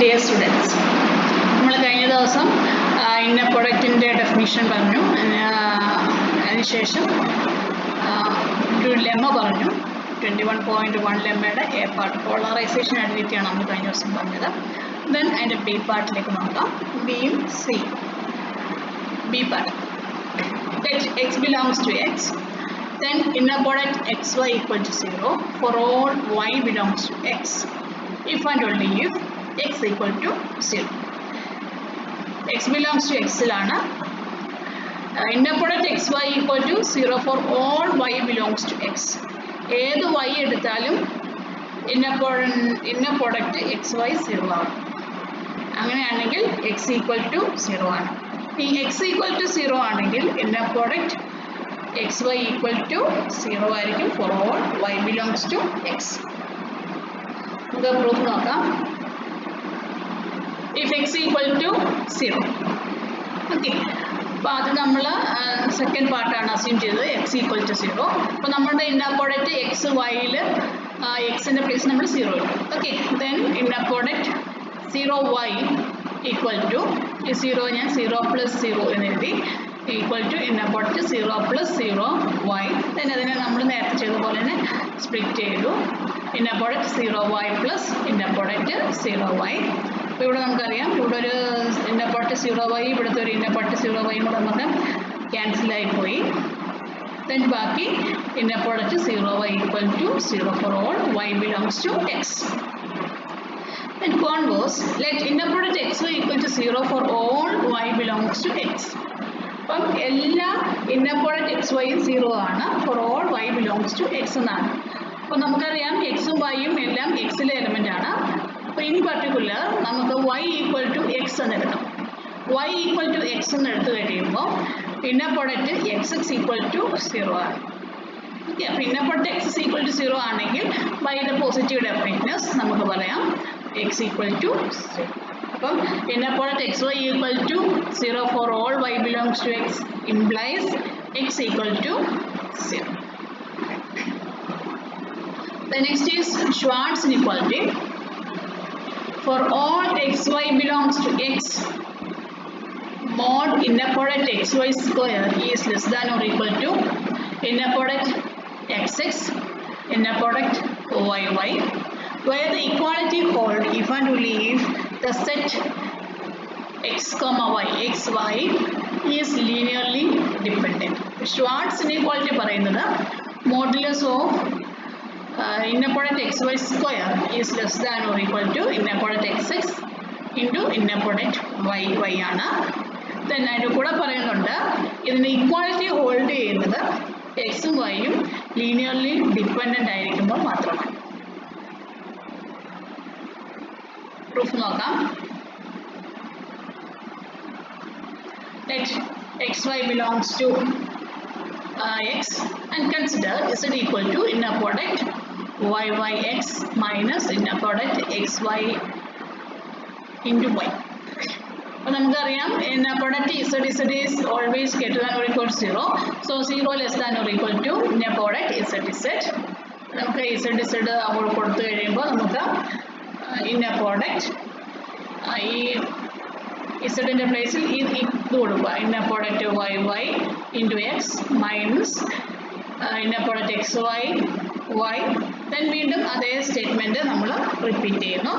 Dear students, നമ്മൾ കഴിഞ്ഞ ദിവസം ഇന്നർ പ്രൊഡക്റ്റിൻ്റെ ഡെഫിനിഷൻ പറഞ്ഞു. അതിനുശേഷം ഒരു ലെമ്മ പറഞ്ഞു. 21.1 ലെമ്മയുടെ എ പാർട്ട് പോളറൈസേഷൻ ഐഡൻറ്റിറ്റിയാണ് നമ്മൾ കഴിഞ്ഞ ദിവസം പറഞ്ഞത്. ദെൻ അതിൻ്റെ ബി പാർട്ടിലേക്ക് നോക്കാം. ബിയും C. B part, let x belongs to x, then inner product xy equal to 0 for all y belongs to x, if and only if x equal to 0. x belongs to x ലാണ്. inner product xy equal to 0 for all y belongs to x. ഏത് y എടുത്താലും inner product xy 0 ആണ്. അങ്ങനെയാണെങ്കിൽ x equal to 0 ആണ്. ഈ x equal to 0 ആണെങ്കിൽ inner product xy equal to 0 ആയിരിക്കും for all y belongs to x. നമുക്ക് proof നോക്കാം. if x equal to 0, okay. അപ്പോൾ അത് നമ്മൾ സെക്കൻഡ് പാർട്ടാണ് അസ്യൂം ചെയ്തത്, x equal to 0. അപ്പോൾ നമ്മുടെ ഇന്നർ പ്രോഡക്റ്റ് എക്സ് വൈയിൽ എക്സിൻ്റെ പ്ലേസ് നമ്മൾ 0 ഇട്ടു. Okay. Then inner product 0y equal to ഈ 0 ഞാൻ 0 + 0 എന്ന് എഴുതി, equal to inner product 0 + 0y. Then അതിനെ നമ്മൾ നേരത്തെ ചെയ്ത പോലെ തന്നെ സ്പ്ലിറ്റ് ചെയ്തു. Inner product 0y + inner product 0y. അപ്പോൾ ഇവിടെ നമുക്കറിയാം, ഇവിടെ ഒരു ഇന്നർ പ്രോഡക്റ്റ് 0y, ഇവിടുത്തെ ഒരു ഇന്നർ പ്രോഡക്റ്റ് 0y കൂടെ നമുക്ക് ക്യാൻസലായിപ്പോയി. ദെൻ ബാക്കി inner product 0y equal to 0 for all y belongs to x. And converse, let inner product xy equal to 0 for all y belongs to x. അപ്പം എല്ലാ inner product X വൈയും 0 ആണ് for all y belongs to x എന്നാണ്. അപ്പോൾ നമുക്കറിയാം എക്സും വൈയും എല്ലാം എക്സിലെ element ആണ്. അപ്പോൾ ഇൻ പർട്ടിക്കുലർ നമുക്ക് y ഈക്വൽ ടു എക്സ് എന്ന് എടുക്കാം. y ഈക്വൽ ടു എക്സ് എന്ന് എടുത്തു കഴിയുമ്പോൾ inner product x equal to 0 ആണ്. ഓക്കെ. അപ്പോൾ inner product x equal to 0 ആണെങ്കിൽ വൈയുടെ പോസിറ്റീവ് ഡെഫിനിറ്റ്നെസ് നമുക്ക് പറയാം x equal to 0. അപ്പം inner product xy equal to 0 for all y belongs to x implies x equal to 0. The next is Schwarz inequality. For all xy belongs to x, mod inner product xy square is less than or equal to inner product xx inner product yy, where the equality hold if and only if the set x comma y xy is linearly dependent. Schwarz inequality പറയുന്നത് modulus of inner product xy square is less than or equal to inner product xx into inner product yy ആണ്. then അതിൻ്റെ കൂടെ പറയുന്നുണ്ട് ഇതിൻ്റെ equality hold ചെയ്യുന്നത് എക്സും വൈയും linearly dependent ആയിരിക്കുമ്പോൾ മാത്രമാണ്. പ്രൂഫ് നോക്കാം. Let xy belongs to x and consider z equal to inner product yyx minus inner product xy into y. അപ്പോൾ നമുക്കറിയാം inner product z is always greater than or equal to 0. So 0 less than or equal to inner product z. നമുക്ക് z അങ്ങോട്ട് കൊടുത്തു കഴിയുമ്പോൾ നമുക്ക് inner product ഈ ഇസഡിൻ്റെ പ്ലേസിൽ ഇത് കൊടുക്കുക. Inner product y into x minus inner product x y. Then വീണ്ടും അതേ സ്റ്റേറ്റ്മെൻറ്റ് നമ്മൾ റിപ്പീറ്റ് ചെയ്യുന്നു.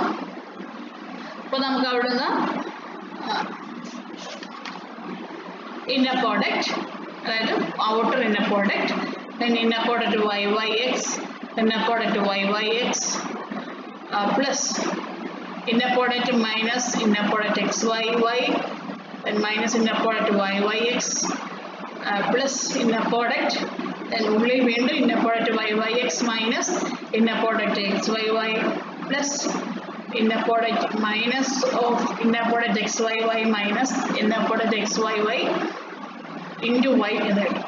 അപ്പോൾ നമുക്ക് അവിടുന്ന് ഇന്നർ പ്രോഡക്റ്റ്, അതായത് outer inner product, then inner product y x, inner product y x plus inner product minus inner product xy, then minus inner product yyx plus inner product, then only വീണ്ടും inner product yyx minus inner product xyy plus inner product minus of inner product xyy minus inner product xyy into y എന്ന് കിട്ടും.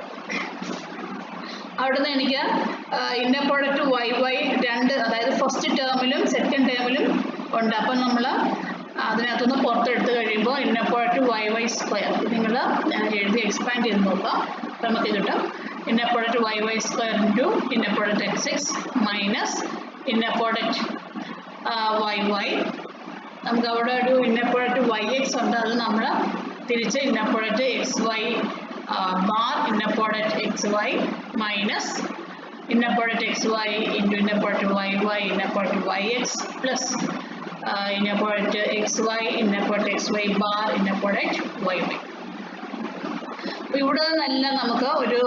അവിടുന്ന് എനിക്ക് inner product Y രണ്ട്, അതായത് first ടേമിലും second ടേമിലും ഉണ്ട്. അപ്പം നമ്മൾ അതിനകത്തുനിന്ന് പുറത്തെടുത്ത് കഴിയുമ്പോൾ ഇന്നർ പ്രോഡക്റ്റ് വൈ സ്ക്വയർ നിങ്ങൾ എഴുതി എക്സ്പാൻഡ് ചെയ്ത് നോക്കുക. അപ്പം നമുക്ക് കിട്ടും inner product y square into inner product x x minus inner product y നമുക്ക് അവിടെ ഒരു ഇന്നർ പ്രോഡക്റ്റ് വൈ എക്സ് ഉണ്ട്. അത് നമ്മൾ തിരിച്ച് inner product x y bar inner product x y minus inner product xy into inner product yy inner product yx plus inner product xy inner product xy bar inner product yy. അപ്പോൾ ഇവിടെ നിന്നെല്ലാം നമുക്ക് ഒരു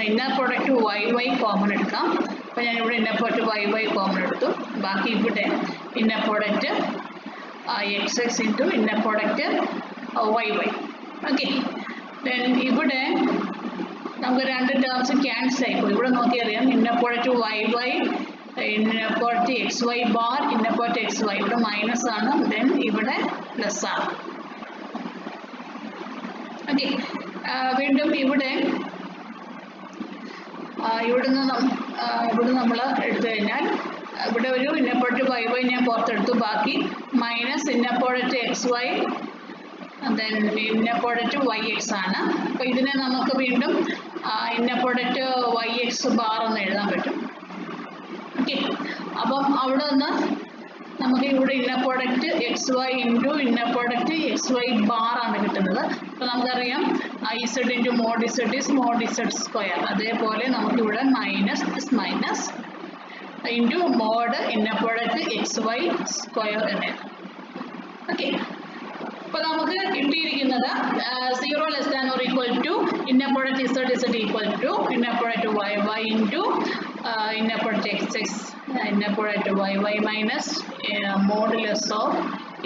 inner product yy common എടുക്കാം. അപ്പോൾ ഞാനിവിടെ inner product yy common എടുത്തു. ബാക്കി ഇവിടെ inner product xx into inner product yy. Okay, then ഇവിടെ നമുക്ക് രണ്ട് ടേംസ് ക്യാൻസൽ ആയിപ്പോയി. ഇവിടെ നോക്കിയറിയാം inner product y y inner product x y bar inner product x y ഇവിടെ മൈനസ് ആണ്, ദെൻ ഇവിടെ പ്ലസ് ആണ്. ഓക്കെ, വീണ്ടും ഇവിടെ ഇവിടുന്ന് നമ്മൾ എടുത്തു കഴിഞ്ഞാൽ ഇവിടെ ഒരു ഇന്നർ പ്രോഡക്റ്റ് വൈ വൈ ഞാൻ പുറത്തെടുത്തു. ബാക്കി minus inner product x y then inner product y x ആണ്. അപ്പോൾ ഇതിനെ നമുക്ക് വീണ്ടും inner product y x bar എന്ന് എഴുതാൻ പറ്റും. ഓക്കെ, അപ്പം അവിടെ നിന്ന് നമുക്ക് ഇവിടെ inner product x y into inner product x y bar ആണ് കിട്ടുന്നത്. അപ്പോൾ നമുക്കറിയാം z into mod z is mod z square. അതേപോലെ നമുക്കിവിടെ minus minus into mod inner product x y square എന്ന് എഴുതാം. ഓക്കെ, അപ്പോൾ നമുക്ക് കിട്ടിയിരിക്കുന്നത് 0 less than or equal to inner product z z equal to inner product y y into inner product x x inner product y y minus modulus of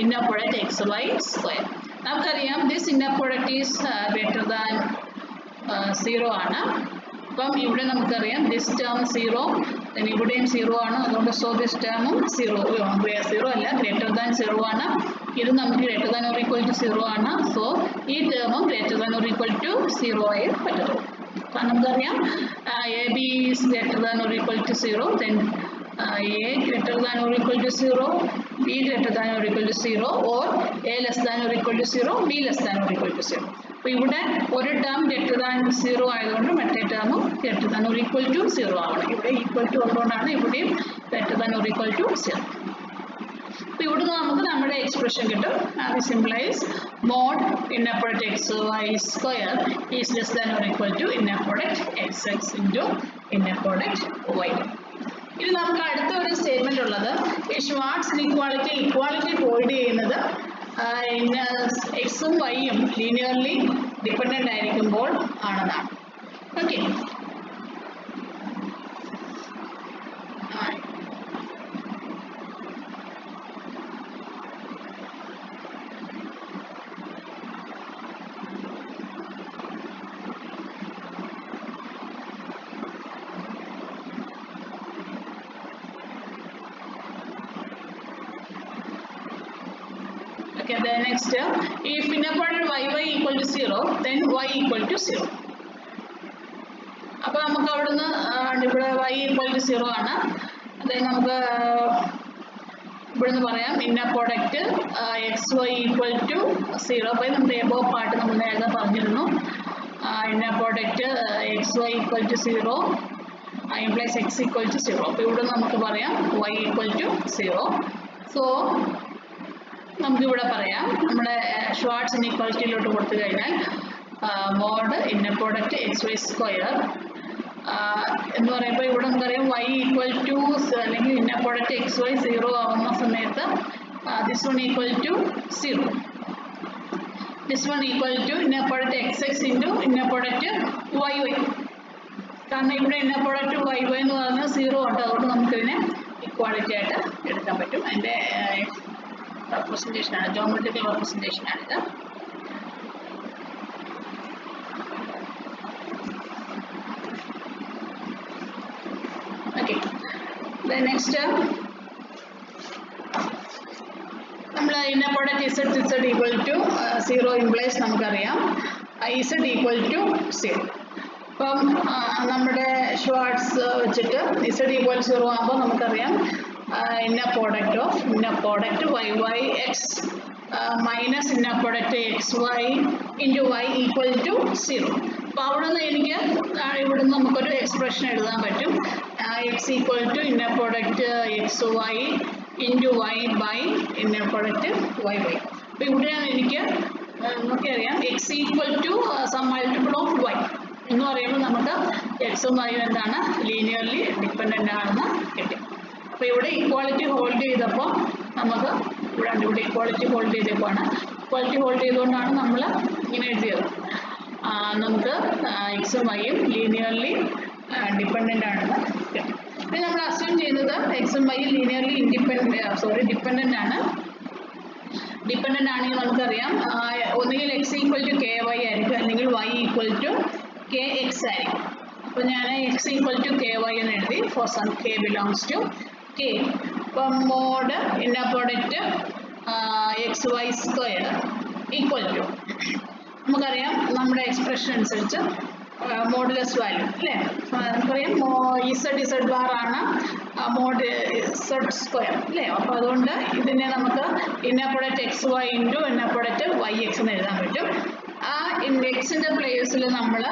inner product x y square. നമുക്കറിയാം this inner product is greater than 0 ആണ്. അപ്പം ഇവിടെ നമുക്കറിയാം this term 0, ഇവിടെയും 0 ആണ്. അതുകൊണ്ട് so this ടേമും 0 അല്ല greater than 0 ആണ്. ഇത് നമുക്ക് greater than or equal to 0 ആണ്. സോ ഈ ടേമും greater than or equal to 0 ആയി പറ്റുള്ളൂ. കാരണം നമുക്കറിയാം a b is greater than or equal to 0, then a greater than or equal to 0, b greater than or equal to 0 or a less than or equal to 0, b less than or equal to 0. അപ്പോൾ ഇവിടെ ഒരു term greater than 0 ആയതുകൊണ്ട് മറ്റേ ടേമും greater than or equal to 0 ആവണം. ഇവിടെ equal to ഉള്ളതുകൊണ്ടാണ് ഇവിടെയും greater than or equal to 0. അപ്പോൾ ഇവിടുന്ന് നമുക്ക് നമ്മുടെ എക്സ്പ്രഷൻ കിട്ടും. അത് simplify mod inner product x y square is less than or equal to inner product x x into inner product y. ഇത് നമുക്ക് അടുത്ത ഒരു സ്റ്റേറ്റ്മെന്റ് ഉള്ളത് ഈ ഷ്വാർട്സ് ഇക്വാളിറ്റി ഹോൾഡ് ചെയ്യുന്നത് എക്സും വൈയും ലീനിയർലി ഡിപ്പെൻഡൻ്റ് ആയിരിക്കുമ്പോൾ ആണെന്നാണ്. Okay, the next if inner product yy equal to 0 then y equal to 0. അപ്പോൾ നമുക്ക് അവിടുന്ന് ഇവിടെ y equal to 0 ആണ്. അതായത് നമുക്ക് ഇവിടുന്ന് പറയാം inner product x y equal to 0. അപ്പോൾ നമ്മുടെ എബോ പാർട്ട് നമ്മൾ നേരത്തെ പറഞ്ഞിരുന്നു. Inner product x y equal to 0 implies x equal to 0. അപ്പോൾ ഇവിടെ നമുക്ക് പറയാം y equal to 0. സോ നമുക്കിവിടെ പറയാം നമ്മുടെ ഷ്വാർട്സ് ഇനീക്വാളിറ്റിയിലോട്ട് കൊടുത്തു കഴിഞ്ഞാൽ mod inner product x y square എന്ന് പറയുമ്പോൾ ഇവിടെ നമുക്കറിയാം y ഈക്വൽ ടു അല്ലെങ്കിൽ ഇന്നർ പ്രോഡക്റ്റ് എക്സ് വൈ 0 ആവുന്ന സമയത്ത് this one equal to 0, this one equal to inner product x x into inner product y y. കാരണം ഇവിടെ ഇന്നർ പ്രോഡക്റ്റ് വൈ വൈ എന്ന് പറഞ്ഞാൽ 0 ഉണ്ട്. അതുകൊണ്ട് നമുക്കിതിനെ ഇക്വാളിറ്റി ആയിട്ട് എടുക്കാൻ പറ്റും. അതിൻ്റെ representation ആണ്, geometrical representation ആണിത്. ഓക്കെ, നെക്സ്റ്റ് നമ്മൾ inner product z equal to 0 implies നമുക്കറിയാം ഇസഡ് ഈക്വൽ ടു 0. അപ്പം നമ്മുടെ ഷ്വാർട്സ് വെച്ചിട്ട് ഇസഡ് ഈക്വൽ 0 ആകുമ്പോൾ നമുക്കറിയാം inner product y y x minus inner product x y into y equal to 0. അപ്പോൾ അവിടെ നിന്ന് എനിക്ക് ഇവിടെ നിന്ന് നമുക്കൊരു എക്സ്പ്രഷൻ എഴുതാൻ പറ്റും. x equal to inner product x y into y by inner product y y. അപ്പോൾ ഇവിടെയാണ് എനിക്ക് നമുക്കറിയാം x equal to some multiple of y എന്ന് പറയുമ്പോൾ നമുക്ക് എക്സും വൈയും എന്താണ് ലീനിയർലി ഡിപ്പെൻഡൻ്റ് ആണെന്ന് കിട്ടി. അപ്പോൾ ഇവിടെ ഇക്വാളിറ്റി ഹോൾഡ് ചെയ്തപ്പോൾ നമുക്ക് ഇവിടെ ഇക്വാളിറ്റി ഹോൾഡ് ചെയ്തപ്പോഴാണ് ഇക്വാളിറ്റി ഹോൾഡ് ചെയ്തുകൊണ്ടാണ് നമ്മൾ ഇങ്ങനെ എഴുതിയത്. നമുക്ക് എക്സും വൈയും ലീനിയർലി ഡിപ്പെൻഡൻ്റ് ആണെന്ന് കിട്ടി. ഇത് നമ്മൾ അസ്യൂം ചെയ്യുന്നത് എക്സും വൈയും ലീനിയർലി ഡിപ്പെൻഡൻ്റ് ആണ്. ഡിപ്പെൻഡൻ്റ് ആണെങ്കിൽ നമുക്കറിയാം ഒന്നുകിൽ x equal to k y ആയിരിക്കും, അല്ലെങ്കിൽ y equal to k x ആയിരിക്കും. അപ്പോൾ ഞാൻ x equal to k y എന്ന് എഴുതി for some k belongs to k. അപ്പം mod inner product x y square equal to നമുക്കറിയാം നമ്മുടെ എക്സ്പ്രഷൻ അനുസരിച്ച് മോഡുലസ് വാല്യൂ അല്ലേ, നമുക്കറിയാം ഇസഡ് ഇസഡ് ബാർ ആണ് മോഡ് ഇസഡ് സ്ക്വയർ അല്ലേ. അപ്പോൾ അതുകൊണ്ട് ഇതിനെ നമുക്ക് inner product x y into inner product y x എന്ന് എഴുതാൻ പറ്റും. ആ എക്സിൻ്റെ പ്ലേസിൽ നമ്മൾ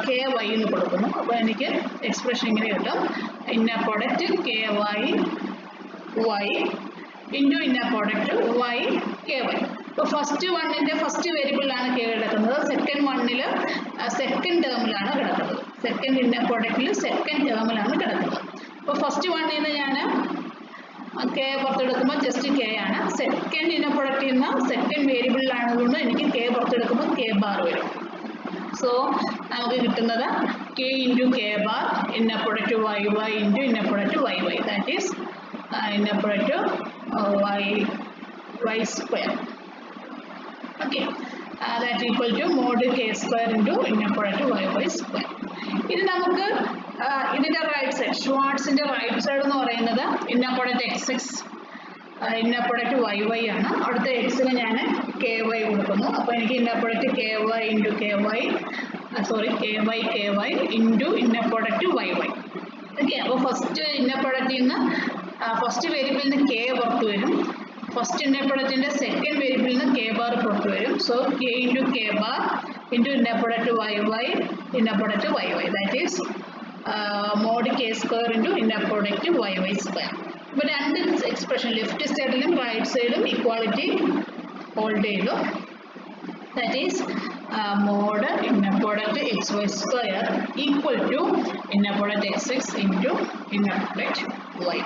കെ വൈ എന്ന് കൊടുക്കുന്നു. അപ്പോൾ എനിക്ക് എക്സ്പ്രഷൻ ഇങ്ങനെ കിട്ടും, inner product k y y into inner product y k y. ഇപ്പോൾ ഫസ്റ്റ് വണ്ണിൻ്റെ ഫസ്റ്റ് വേരിയബിളിലാണ് കെ കിടക്കുന്നത്, സെക്കൻഡ് വണ്ണിൽ സെക്കൻഡ് ടേമിലാണ് കിടക്കുന്നത്, സെക്കൻഡ് ഇന്നർ പ്രോഡക്റ്റിൽ സെക്കൻഡ് ടേമിലാണ് കിടക്കുന്നത്. അപ്പോൾ ഫസ്റ്റ് വണ്ണിൽ നിന്ന് ഞാൻ കെ പുറത്തെടുക്കുമ്പോൾ ജസ്റ്റ് കെ ആണ്, സെക്കൻഡ് ഇന്നർ പ്രോഡക്റ്റിൽ നിന്ന് സെക്കൻഡ് വേരിയബിളിലാണതുകൊണ്ട് എനിക്ക് കെ പുറത്തെടുക്കുമ്പോൾ കെ ബാർ വരും. സോ നമുക്ക് കിട്ടുന്നത് k into k bar inner product y y into inner product y y, that is inner product y square. Okay, that equal to mod k square into inner product y square. ഇത് നമുക്ക് ഇതിൻ്റെ right side ഷ്വാർട്സിൻ്റെ right side എന്ന് പറയുന്നത് inner product x x inner product y y ആണ്. അവിടുത്തെ എക്സിന് ഞാൻ കെ വൈ കൊടുക്കുന്നു. അപ്പോൾ എനിക്ക് inner product k y into k y k y into inner product y y. Okay, അപ്പോൾ ഫസ്റ്റ് ഇന്നർ പ്രൊഡക്റ്റിൽ നിന്ന് ഫസ്റ്റ് വേരിയബിളിൽ നിന്ന് കെ പുറത്ത് വരും, ഫസ്റ്റ് ഇന്നർ പ്രൊഡക്റ്റിൻ്റെ സെക്കൻഡ് വേരിയബിളിൽ നിന്ന് കെ ബാർ പുറത്ത് വരും. So k into k bar into inner product y y inner product y y, that is mod k square into inner product y y square. ഇപ്പോൾ രണ്ട് expression left സൈഡിലും right സൈഡിലും equality hold ചെയ്തു. That is mod inner product xy square equal to inner product xx into inner product y.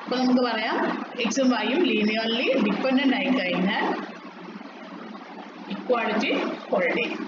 അപ്പോൾ നമുക്ക് പറയാം എക്സും വൈയും ലീനിയർലി ഡിപ്പെൻഡൻ്റ് ആയി കഴിഞ്ഞാൽ ഇക്വാളിറ്റി ഹോൾഡ് ചെയ്യും.